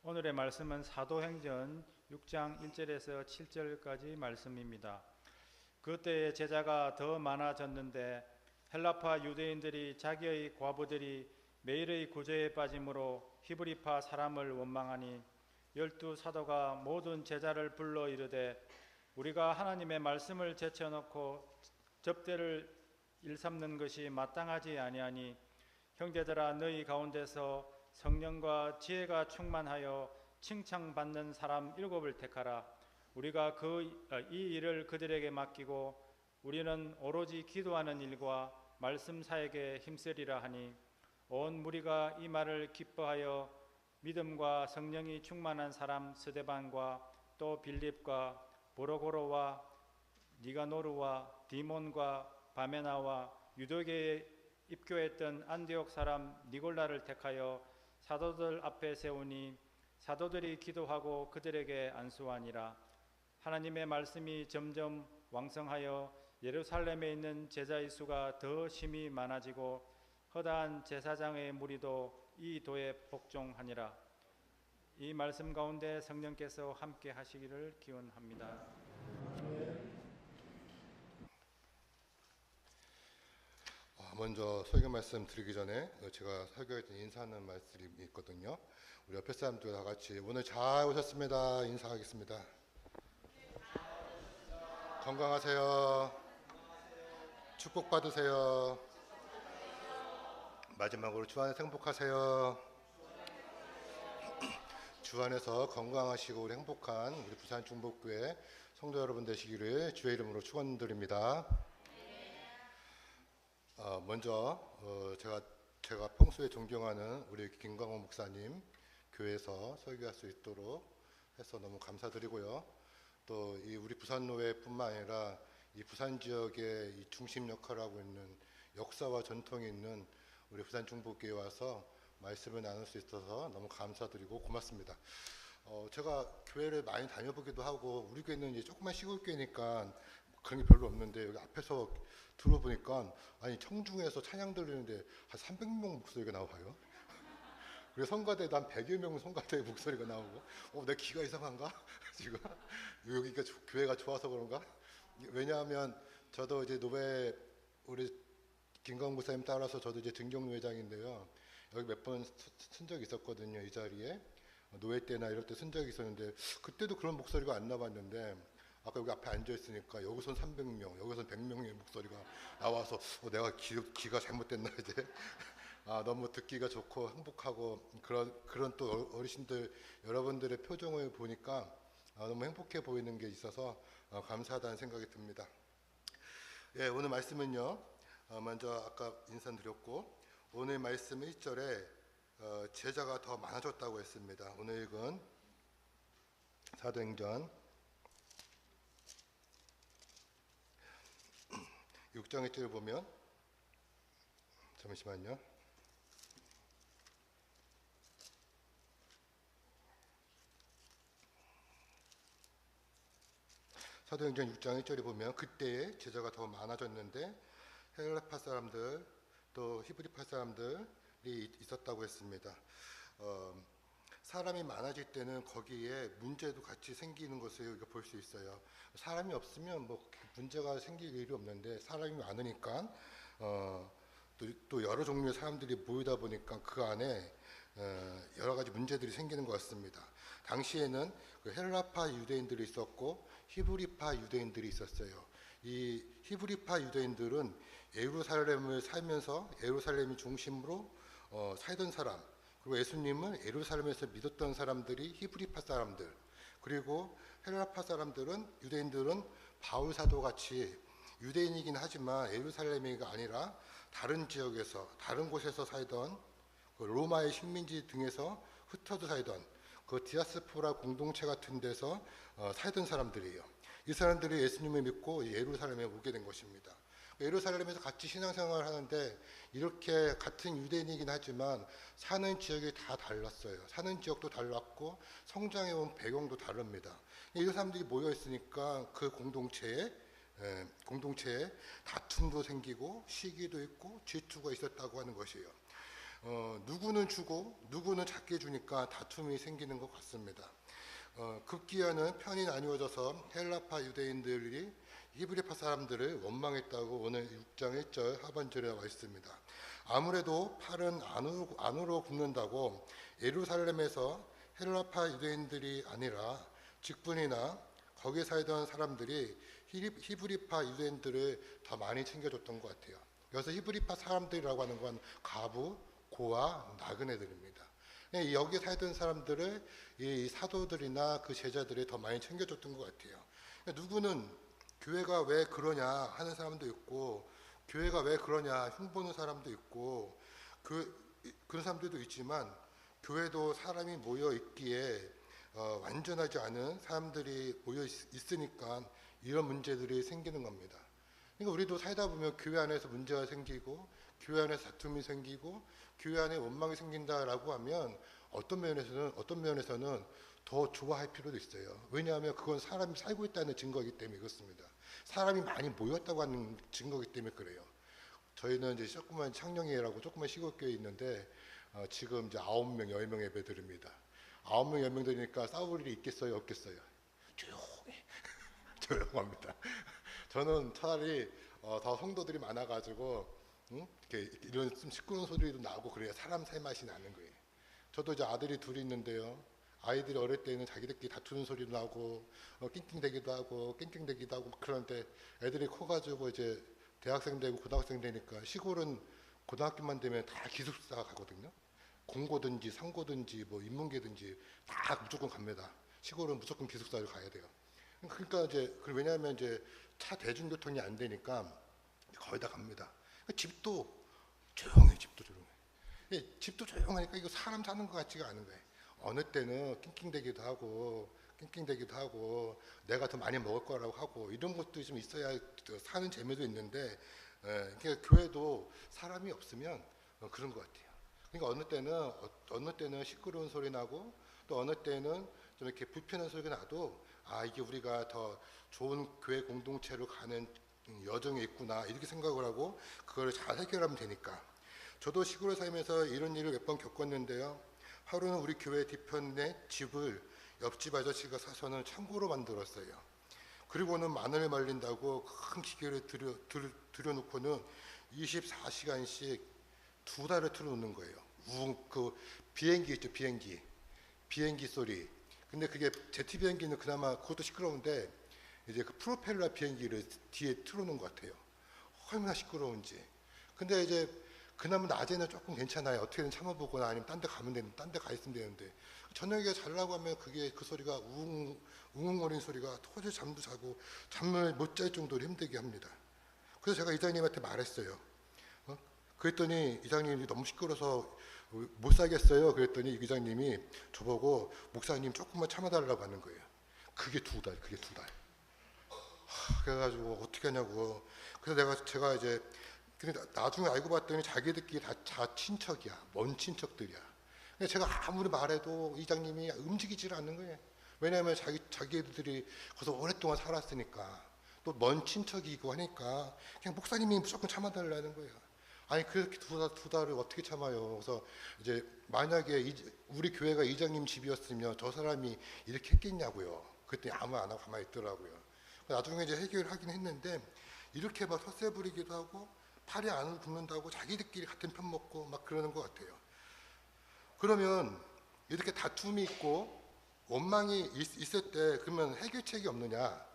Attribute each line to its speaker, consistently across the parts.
Speaker 1: 오늘의 말씀은 사도행전 6장 1절에서 7절까지 말씀입니다. 그때의 제자가 더 많아졌는데 헬라파 유대인들이 자기의 과부들이 매일의 구제에 빠짐으로 히브리파 사람을 원망하니 12사도가 모든 제자를 불러 이르되 우리가 하나님의 말씀을 제쳐놓고 접대를 일삼는 것이 마땅하지 아니하니 형제들아 너희 가운데서 성령과 지혜가 충만하여 칭찬받는 사람 7을 택하라. 우리가 이 일을 그들에게 맡기고 우리는 오로지 기도하는 일과 말씀 사역에 힘쓰리라 하니 온 무리가 이 말을 기뻐하여 믿음과 성령이 충만한 사람 스데반과 또 빌립과 보로고로와 니가노르와 디몬과 바메나와 유도계에 입교했던 안디옥 사람 니골라를 택하여 사도들 앞에 세우니 사도들이 기도하고 그들에게 안수하니라. 하나님의 말씀이 점점 왕성하여 예루살렘에 있는 제자의 수가 더 심히 많아지고 허다한 제사장의 무리도 이 도에 복종하니라. 이 말씀 가운데 성령께서 함께 하시기를 기원합니다.
Speaker 2: 먼저 설교 말씀 드리기 전에 제가 설교할 때 인사하는 말씀이 있거든요. 우리 옆에 사람들 다 같이 오늘 잘 오셨습니다. 인사하겠습니다. 건강하세요. 축복받으세요. 마지막으로 주 안에서 행복하세요. 주 안에서 건강하시고 우리 행복한 우리 부산 중복교회 성도 여러분 되시기를 주의 이름으로 축원드립니다. 먼저 제가 평소에 존경하는 우리 김광호 목사님 교회에서 설교할 수 있도록 해서 너무 감사드리고요. 또 이 우리 부산노회뿐만 아니라 이 부산 지역의 이 중심 역할을 하고 있는 역사와 전통이 있는 우리 부산 중복교회에 와서 말씀을 나눌 수 있어서 너무 감사드리고 고맙습니다. 제가 교회를 많이 다녀보기도 하고 우리 교회는 이제 조그만 시골 교회니까 그런 게 별로 없는데 여기 앞에서 들어보니까 아니 청중에서 찬양 들리는데 한 300명 목소리가 나와요. 그리고 성가대도 한 100여 명 성가대의 목소리가 나오고 내 귀가 이상한가? 지금 여기가 교회가 좋아서 그런가? 왜냐하면 저도 이제 노회 우리 김광 목사님 따라서 저도 이제 등경노회장인데요. 여기 몇 번 쓴 적이 있었거든요. 이 자리에 노회 때나 이럴 때 쓴 적이 있었는데 그때도 그런 목소리가 안 나왔는데 아까 여기 앞에 앉아 있으니까 여기선 300명, 여기선 100명의 목소리가 나와서 내가 귀가 잘못됐나 이제 너무 듣기가 좋고 행복하고 그런 또 어르신들 여러분들의 표정을 보니까 너무 행복해 보이는 게 있어서 감사하다는 생각이 듭니다. 예, 오늘 말씀은요. 먼저 아까 인사드렸고 오늘 말씀 1절에 제자가 더 많아졌다고 했습니다. 오늘 읽은 사도행전 6장 1절을 보면 잠시만요. 사도행전 6장 1절에 보면 그때에 제자가 더 많아졌는데 헬라파 사람들 또 히브리파 사람들이 있었다고 했습니다. 사람이 많아질 때는 거기에 문제도 같이 생기는 것을 볼 수 있어요. 사람이 없으면 뭐 문제가 생길 일이 없는데 사람이 많으니까 또 여러 종류의 사람들이 모이다 보니까 그 안에 여러 가지 문제들이 생기는 것 같습니다. 당시에는 그 헬라파 유대인들이 있었고 히브리파 유대인들이 있었어요. 이 히브리파 유대인들은 예루살렘을 살면서 예루살렘이 중심으로 살던 사람, 그리고 예수님을 예루살렘에서 믿었던 사람들이 히브리파 사람들, 그리고 헬라파 사람들은 유대인들은 바울 사도 같이 유대인이긴 하지만 예루살렘이 아니라 다른 지역에서 다른 곳에서 살던 그 로마의 식민지 등에서 흩어져 살던 그 디아스포라 공동체 같은 데서 살던 사람들이에요. 이 사람들이 예수님을 믿고 예루살렘에 오게 된 것입니다. 예루살렘에서 같이 신앙생활을 하는데 이렇게 같은 유대인이긴 하지만 사는 지역이 다 달랐어요. 사는 지역도 달랐고 성장해온 배경도 다릅니다. 이 사람들이 모여 있으니까 그 공동체에 다툼도 생기고 시기도 있고 질투가 있었다고 하는 것이에요. 누구는 주고 누구는 작게 주니까 다툼이 생기는 것 같습니다. 급기야는 편이 나뉘어져서 헬라파 유대인들이 히브리파 사람들을 원망했다고 오늘 6장 1절 하반절에 나와 있습니다. 아무래도 팔은 안으로 굽는다고 예루살렘에서 헬라파 유대인들이 아니라 직분이나 거기에 살던 사람들이 히브리파 유대인들을 더 많이 챙겨줬던 것 같아요. 여기서 히브리파 사람들이라고 하는 건 가부, 고아, 나그네들입니다. 여기에 살던 사람들을 이 사도들이나 그 제자들이 더 많이 챙겨줬던 것 같아요. 누구는 교회가 왜 그러냐 하는 사람도 있고, 교회가 왜 그러냐 흉보는 사람도 있고, 그런 사람들도 있지만, 교회도 사람이 모여 있기에 완전하지 않은 사람들이 모여 있으니까 이런 문제들이 생기는 겁니다. 그러니까 우리도 살다 보면 교회 안에서 문제가 생기고, 교회 안에서 다툼이 생기고, 교회 안에 원망이 생긴다라고 하면 어떤 면에서는 더 좋아할 필요도 있어요. 왜냐하면 그건 사람이 살고 있다는 증거이기 때문에 그렇습니다. 사람이 많이 모였다고 하는 증거이기 때문에 그래요. 저희는 이제 조그만 창녕회라고 조그만 시골교회 있는데 지금 이제 9명, 10명 예배 드립니다. 9명, 10명 드리니까 싸울 일이 있겠어요, 없겠어요? 조용해. 조용합니다. 저는 차라리 더 성도들이 많아가지고 이렇게 이런 좀 시끄러운 소리도 나고 그래야 사람 살맛이 나는 거예요. 저도 이제 아들이 둘이 있는데요. 아이들이 어릴 때는 자기들끼리 다투는 소리도 나고 낑낑대기도 하고 낑낑대기도 하고 그런데 애들이 커가지고 이제 대학생 되고 고등학생 되니까 시골은 고등학교만 되면 다 기숙사 가거든요. 공고든지 상고든지 뭐 인문계든지 다 무조건 갑니다. 시골은 무조건 기숙사를 가야 돼요. 그러니까 이제 왜냐하면 이제 차 대중교통이 안 되니까 거의 다 갑니다. 집도 조용해, 집도 조용해. 집도 조용하니까 이거 사람 사는 것 같지가 않은 거예요. 어느 때는 낑낑대기도 하고 내가 더 많이 먹을 거라고 하고 이런 것도 좀 있어야 사는 재미도 있는데 그러니까 교회도 사람이 없으면 그런 것 같아요. 그러니까 어느 때는 시끄러운 소리 나고 또 어느 때는 좀 이렇게 불편한 소리가 나도 이게 우리가 더 좋은 교회 공동체로 가는 여정에 있구나 이렇게 생각을 하고 그걸 잘 해결하면 되니까. 저도 시골에 살면서 이런 일을 몇 번 겪었는데요. 하루는 우리 교회 뒤편에 집을 옆집 아저씨가 사서는 창고로 만들었어요. 그리고는 마늘 말린다고 큰 기계를 들여놓고는 24시간씩 2달을 틀어놓는 거예요. 그 비행기 있죠, 비행기 소리. 근데 그게 제트 비행기는 그나마 그것도 시끄러운데 이제 그 프로펠러 비행기를 뒤에 틀어놓은 것 같아요. 얼마나 시끄러운지. 근데 이제 그나마 낮에는 조금 괜찮아요. 어떻게든 참아보거나 아니면 딴 데 가면 되는데, 딴 데 가 있으면 되는데 저녁에 자려고 하면 그 소리가 웅웅거리는 소리가 도저히 잠도 자고 잠을 못 잘 정도로 힘들게 합니다. 그래서 제가 이장님한테 말했어요. 그랬더니 이장님이 너무 시끄러워서 못 살겠어요. 그랬더니 이장님이 저보고 목사님 조금만 참아달라고 하는 거예요. 그게 2달. 그래가지고 어떻게 하냐고. 그래서 제가 이제 근데 나중에 알고 봤더니 자기들끼리 다 친척이야. 먼 친척들이야. 근데 제가 아무리 말해도 이장님이 움직이질 않는 거예요. 왜냐하면 자기들이 거기서 오랫동안 살았으니까 또 먼 친척이고 하니까 그냥 목사님이 무조건 참아달라는 거예요. 아니 그렇게 2달을 어떻게 참아요. 그래서 이제 만약에 우리 교회가 이장님 집이었으면 저 사람이 이렇게 했겠냐고요. 그랬더니 아무 안 하고 가만히 있더라고요. 나중에 이제 해결하긴 했는데 이렇게 막 텃세 부리기도 하고 팔이 안으로 굽는다고 자기들끼리 같은 편 먹고 막 그러는 것 같아요. 그러면 이렇게 다툼이 있고 원망이 있을 때 그러면 해결책이 없느냐?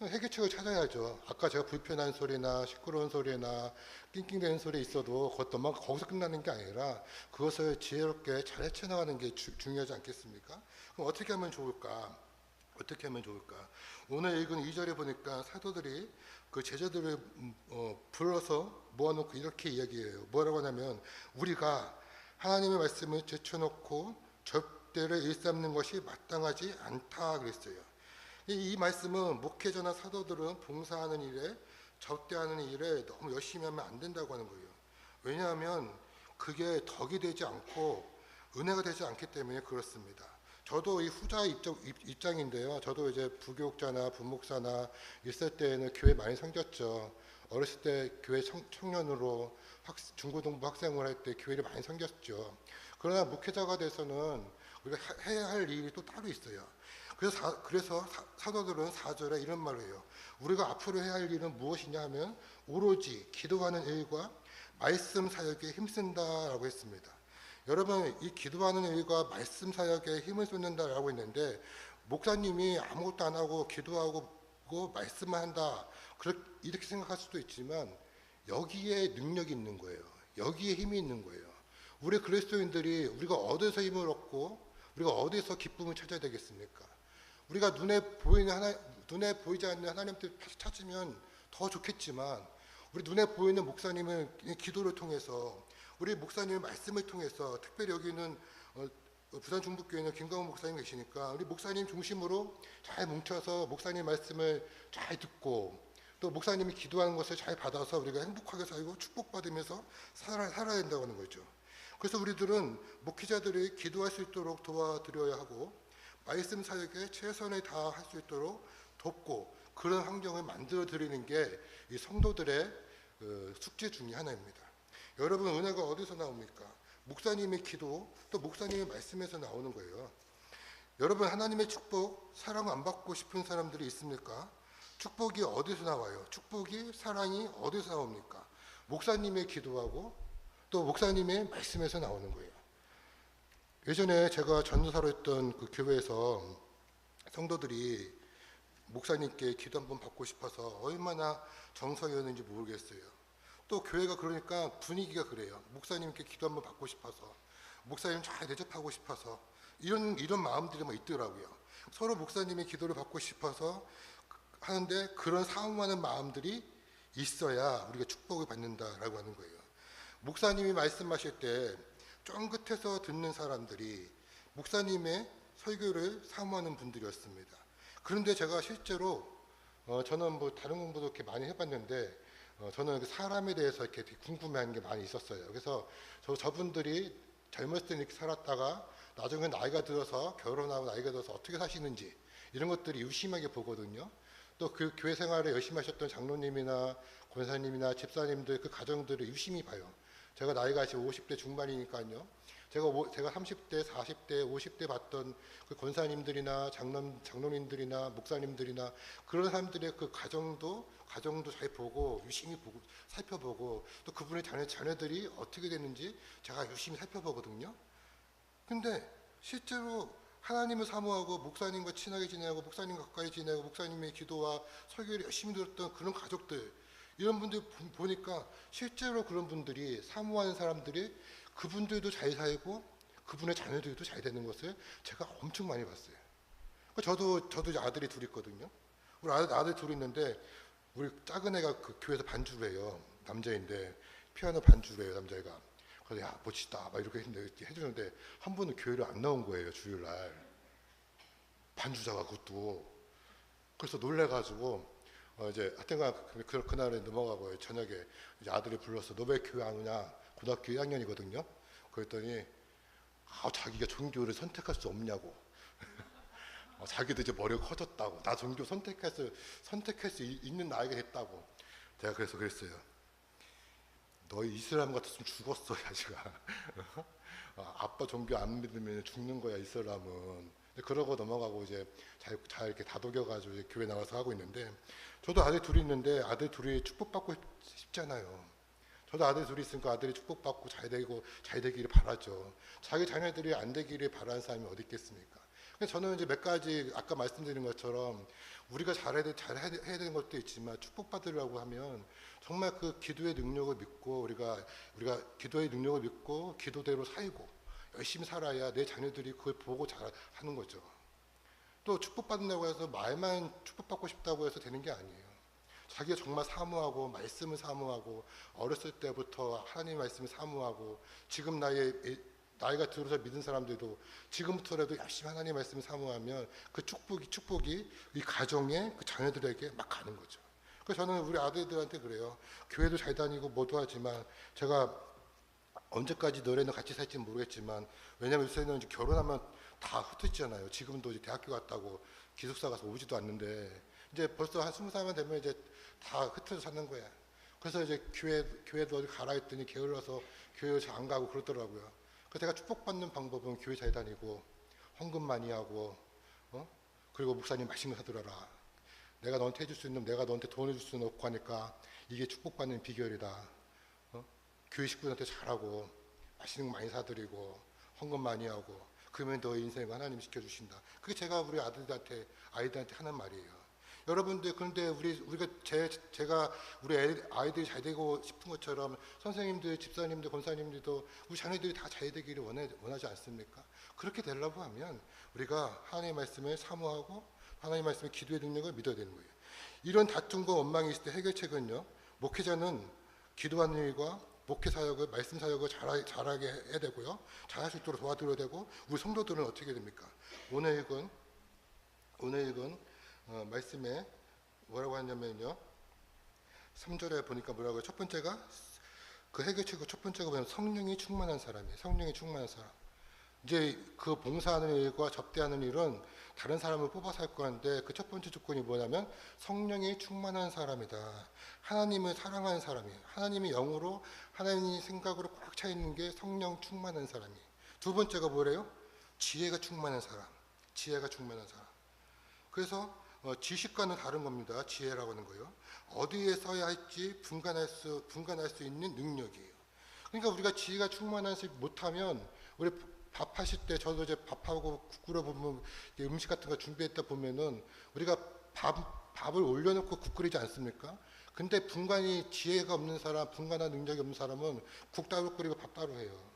Speaker 2: 해결책을 찾아야죠. 아까 제가 불편한 소리나 시끄러운 소리나 낑낑대는 소리 있어도 그것도 거기서 끝나는 게 아니라 그것을 지혜롭게 잘 헤쳐나가는 게 중요하지 않겠습니까? 그럼 어떻게 하면 좋을까? 오늘 읽은 2절에 보니까 사도들이 그 제자들을 불러서 모아놓고 이렇게 이야기해요. 뭐라고 하냐면 우리가 하나님의 말씀을 제쳐놓고 접대를 일삼는 것이 마땅하지 않다 그랬어요. 이 말씀은 목회자나 사도들은 봉사하는 일에 접대하는 일에 너무 열심히 하면 안 된다고 하는 거예요. 왜냐하면 그게 덕이 되지 않고 은혜가 되지 않기 때문에 그렇습니다. 저도 이 후자 입장인데요. 저도 이제 부교육자나 부목사나 있을 때에는 교회 많이 섬겼죠. 어렸을 때 교회 청년으로 중고등부 학생을 할 때 교회를 많이 섬겼죠. 그러나 목회자가 돼서는 우리가 해야 할 일이 또 따로 있어요. 그래서 사도들은 4절에 이런 말을 해요. 우리가 앞으로 해야 할 일은 무엇이냐 하면 오로지 기도하는 일과 말씀 사역에 힘쓴다라고 했습니다. 여러분, 이 기도하는 일과 말씀 사역에 힘을 쏟는다라고 했는데 목사님이 아무것도 안 하고 기도하고 말씀만 한다 이렇게 생각할 수도 있지만 여기에 능력이 있는 거예요. 여기에 힘이 있는 거예요. 우리 그리스도인들이 우리가 어디서 힘을 얻고 우리가 어디서 기쁨을 찾아야 되겠습니까? 우리가 눈에 보이지 않는 하나님을 찾으면 더 좋겠지만 우리 눈에 보이는 목사님은 기도를 통해서 우리 목사님의 말씀을 통해서 특별히 여기는 부산 중북교회는 김광훈 목사님 계시니까 우리 목사님 중심으로 잘 뭉쳐서 목사님 말씀을 잘 듣고 또 목사님이 기도하는 것을 잘 받아서 우리가 행복하게 살고 축복받으면서 살아야 된다고 하는 거죠. 그래서 우리들은 목회자들이 기도할 수 있도록 도와드려야 하고 말씀 사역에 최선을 다할 수 있도록 돕고 그런 환경을 만들어 드리는 게 이 성도들의 숙제 중에 하나입니다. 여러분, 은혜가 어디서 나옵니까? 목사님의 기도 또 목사님의 말씀에서 나오는 거예요. 여러분, 하나님의 축복, 사랑 안 받고 싶은 사람들이 있습니까? 축복이 어디서 나와요? 축복이, 사랑이 어디서 나옵니까? 목사님의 기도하고 또 목사님의 말씀에서 나오는 거예요. 예전에 제가 전도사로 했던 그 교회에서 성도들이 목사님께 기도 한번 받고 싶어서 얼마나 정성이었는지 모르겠어요. 또 교회가 그러니까 분위기가 그래요. 목사님께 기도 한번 받고 싶어서, 목사님 잘 대접하고 싶어서 이런 마음들이 막 있더라고요. 서로 목사님의 기도를 받고 싶어서 하는데 그런 사모하는 마음들이 있어야 우리가 축복을 받는다라고 하는 거예요. 목사님이 말씀하실 때 쫑긋해서 듣는 사람들이 목사님의 설교를 사모하는 분들이었습니다. 그런데 제가 실제로 저는 뭐 다른 공부도 이렇게 많이 해봤는데 저는 사람에 대해서 이렇게 되게 궁금해하는 게 많이 있었어요. 그래서 저분들이 젊었을 때 이렇게 살았다가 나중에 나이가 들어서 결혼하고 나이가 들어서 어떻게 사시는지 이런 것들이 유심하게 보거든요. 또 그 교회 생활을 열심히 하셨던 장로님이나 권사님이나 집사님들 그 가정들을 유심히 봐요. 제가 나이가 지금 50대 중반이니까요. 제가 30대, 40대, 50대 봤던 그 권사님들이나 장로님들이나 목사님들이나 그런 사람들의 그 가정도 잘 보고 유심히 보고 살펴보고 또 그분의 자녀들이 어떻게 됐는지 제가 유심히 살펴보거든요. 근데 실제로 하나님을 사모하고 목사님과 친하게 지내고 목사님과 가까이 지내고 목사님의 기도와 설교를 열심히 들었던 그런 가족들 이런 분들 보니까 실제로 그런 분들이 사모하는 사람들이 그분들도 잘 살고 그분의 자녀들도 잘 되는 것을 제가 엄청 많이 봤어요. 저도 이제 아들이 둘 있거든요. 우리 아들 둘 있는데 우리 작은 애가 그 교회에서 반주를 해요. 남자인데 피아노 반주를 해요, 남자애가. 그래서 야 멋지다 막 이렇게 해주는데 한 번은 교회를 안 나온 거예요, 주일날. 반주자가 그것도. 그래서 놀래가지고 이제 하여튼간 그날에 넘어가고 저녁에 이제 아들이 불러서 너 왜 교회 안 오냐? 고등학교 1학년이거든요. 그랬더니 자기가 종교를 선택할 수 없냐고. 자기도 이제 머리가 커졌다고. 나 종교 선택할 수 있는 나이가 됐다고. 제가 그래서 그랬어요. 너 이슬람 같았으면 죽었어, 야지가. 아빠 종교 안 믿으면 죽는 거야, 이슬람은. 그러고 넘어가고 이제 잘 이렇게 다독여가지고 이제 교회 나와서 하고 있는데, 저도 아들 둘이 있는데 아들 둘이 축복받고 싶잖아요. 저도 아들 둘이 있으니까 아들이 축복받고 잘 되기를 바라죠. 자기 자녀들이 안 되기를 바라는 사람이 어디 있겠습니까? 저는 이제 몇 가지 아까 말씀드린 것처럼 우리가 잘해야 되는 것도 있지만 축복받으려고 하면 정말 그 기도의 능력을 믿고 우리가 기도의 능력을 믿고 기도대로 살고 열심히 살아야 내 자녀들이 그걸 보고 잘하는 거죠. 또 축복받는다고 해서 말만 축복받고 싶다고 해서 되는 게 아니에요. 자기가 정말 사모하고 말씀을 사모하고 어렸을 때부터 하나님 말씀을 사모하고 지금 나이가 들어서 믿은 사람들도 지금부터라도 열심히 하나님 말씀을 사모하면 그 축복이 이 가정에 그 자녀들에게 막 가는 거죠. 그래서 저는 우리 아들들한테 그래요. 교회도 잘 다니고 뭐도 하지만 제가 언제까지 너네는 같이 살지는 모르겠지만 왜냐면 요새는 이제 결혼하면 다 흩어지잖아요. 지금도 이제 대학교 갔다고 기숙사 가서 오지도 않는데 이제 벌써 한 20살만 되면 이제 다 흩어져 사는 거야. 그래서 이제 교회도 어디 가라 했더니 게을러서 교회 잘 안 가고 그러더라고요. 그래서 제가 축복받는 방법은 교회 잘 다니고 헌금 많이 하고 그리고 목사님 맛있는 거 사들어라. 내가 너한테 해줄 수 있는, 내가 너한테 돈 해줄 수는 없고 하니까 이게 축복받는 비결이다. 교회 식구들한테 잘하고 맛있는 거 많이 사드리고 헌금 많이 하고 그러면 너 인생을 하나님 지켜주신다. 그게 제가 우리 아이들한테 하는 말이에요. 여러분들, 그런데 우리가 제가 우리 아이들이 잘 되고 싶은 것처럼 선생님들, 집사님들, 권사님들도 우리 자녀들이 다 잘 되기를 원하지 않습니까? 그렇게 되려고 하면 우리가 하나님의 말씀을 사모하고 하나님의 말씀의 기도의 능력을 믿어야 되는 거예요. 이런 다툼과 원망이 있을 때 해결책은요, 목회자는 기도하는 일과 목회 사역을, 말씀 사역을 잘하게 해야 되고요, 잘할 수 있도록 도와드려야 되고, 우리 성도들은 어떻게 됩니까? 오늘 읽은 말씀에 뭐라고 하냐면요, 3절에 보니까 뭐라고요? 첫 번째가 그 해결책의 첫 번째가 뭐냐면 성령이 충만한 사람이에요. 성령이 충만한 사람. 이제 그 봉사하는 일과 접대하는 일은 다른 사람을 뽑아서 할 거는데 그 첫 번째 조건이 뭐냐면 성령이 충만한 사람이다. 하나님을 사랑하는 사람이에요. 하나님의 영으로, 하나님의 생각으로 꽉 차 있는 게 성령 충만한 사람이에요. 두 번째가 뭐래요? 지혜가 충만한 사람. 지혜가 충만한 사람. 그래서 지식과는 다른 겁니다. 지혜라고 하는 거요. 어디에 써야 할지 분간할 수 있는 능력이에요. 그러니까 우리가 지혜가 충만하지 못하면, 우리 밥 하실 때 저도 이제 밥하고 국 끓여 보면 음식 같은 거 준비했다 보면은 우리가 밥을 올려놓고 국 끓이지 않습니까? 근데 분간이 지혜가 없는 사람, 분간할 능력이 없는 사람은 국 따로 끓이고 밥 따로 해요.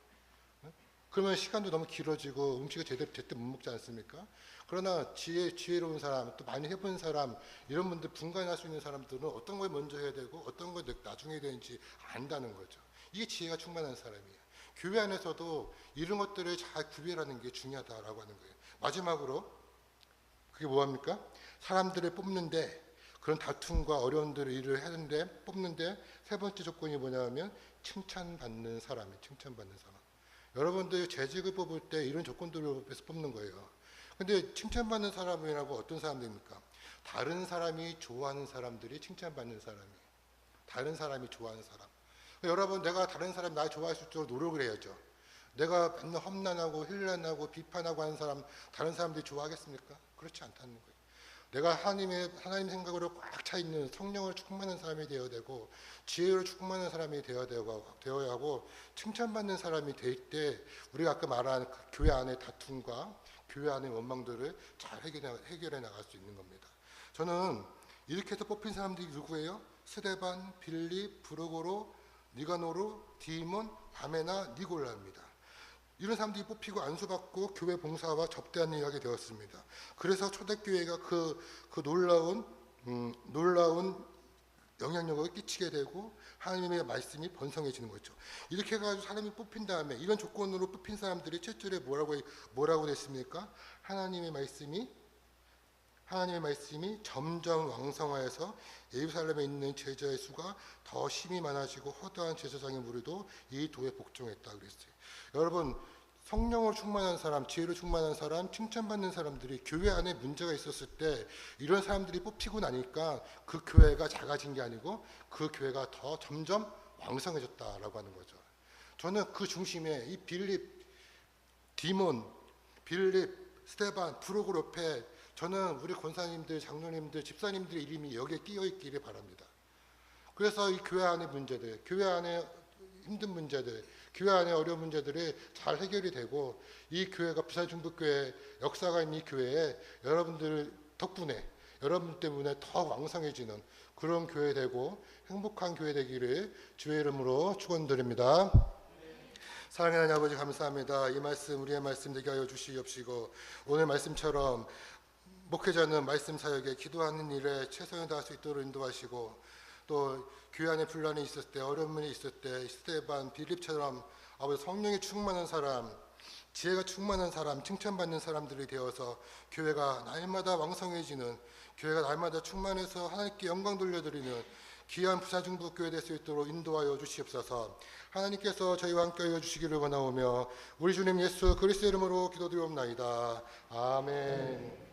Speaker 2: 그러면 시간도 너무 길어지고 음식을 제때 못 먹지 않습니까? 그러나 지혜로운 사람, 또 많이 해본 사람, 이런 분들, 분간할 수 있는 사람들은 어떤 걸 먼저 해야 되고 어떤 걸 나중에 해야 되는지 안다는 거죠. 이게 지혜가 충만한 사람이에요. 교회 안에서도 이런 것들을 잘 구별하는 게 중요하다라고 하는 거예요. 마지막으로 그게 뭐합니까? 사람들을 뽑는데, 그런 다툼과 어려움들을 일을 하는데 뽑는데 세 번째 조건이 뭐냐면 칭찬받는 사람이에요. 칭찬받는 사람. 여러분들 재직을 뽑을 때 이런 조건들을 해서 뽑는 거예요. 근데 칭찬받는 사람이라고 어떤 사람들입니까? 다른 사람이 좋아하는 사람들이 칭찬받는 사람이에요. 다른 사람이 좋아하는 사람. 여러분, 내가 다른 사람이 나 좋아할 수 있도록 노력을 해야죠. 내가 맨날 험난하고 힐난하고 비판하고 하는 사람, 다른 사람들이 좋아하겠습니까? 그렇지 않다는 거예요. 내가 하나님 생각으로 꽉 차 있는 성령을 충만한 사람이 되어야 되고, 지혜를 충만한 사람이 되어야 하고, 칭찬받는 사람이 될 때 우리가 아까 말한 그 교회 안의 다툼과 교회 안의 원망들을 잘 해결해 나갈 수 있는 겁니다. 저는 이렇게 해서 뽑힌 사람들이 누구예요? 스데반, 빌립, 브루고로, 니가노르, 디몬, 바메나, 니골라입니다. 이런 사람들이 뽑히고 안수받고 교회 봉사와 접대하는 일을 하게 되었습니다. 그래서 초대교회가 그 놀라운 영향력을 끼치게 되고 하나님의 말씀이 번성해지는 거죠. 이렇게 해가지고 사람이 뽑힌 다음에, 이런 조건으로 뽑힌 사람들이 7절에 뭐라고 됐습니까? 하나님의 말씀이 점점 왕성하여서 예루살렘에 있는 제자의 수가 더 심히 많아지고 허다한 제사장의 무리도 이 도에 복종했다 그랬어요. 여러분, 성령으로 충만한 사람, 지혜로 충만한 사람, 칭찬받는 사람들이 교회 안에 문제가 있었을 때 이런 사람들이 뽑히고 나니까 그 교회가 작아진 게 아니고 그 교회가 더 점점 왕성해졌다라고 하는 거죠. 저는 그 중심에 이 빌립, 디몬, 스데반, 브루고로페, 저는 우리 권사님들, 장로님들, 집사님들의 이름이 여기에 끼어 있기를 바랍니다. 그래서 이 교회 안의 문제들, 교회 안의 힘든 문제들, 교회 안의 어려운 문제들이 잘 해결이 되고, 이 교회가 부산중부교회 역사가 있는 이 교회에 여러분들 덕분에, 여러분 때문에 더 왕성해지는 그런 교회 되고 행복한 교회 되기를 주의 이름으로 축원드립니다. 사랑하는 아버지, 감사합니다. 이 말씀, 우리의 말씀 되게 하여 주시옵시고, 오늘 말씀처럼 목회자는 말씀 사역에 기도하는 일에 최선을 다할 수 있도록 인도하시고, 또 교회 안에 분란이 있었을 때, 어려움이 있을 때 스데반, 빌립처럼 아버지 성령이 충만한 사람, 지혜가 충만한 사람, 칭찬받는 사람들이 되어서 교회가 날마다 왕성해지는, 교회가 날마다 충만해서 하나님께 영광 돌려드리는 귀한 부산중부교회 될 수 있도록 인도하여 주시옵소서. 하나님께서 저희와 함께 하여 주시기를 원하오며 우리 주님 예수 그리스도의 이름으로 기도드리옵나이다. 아멘.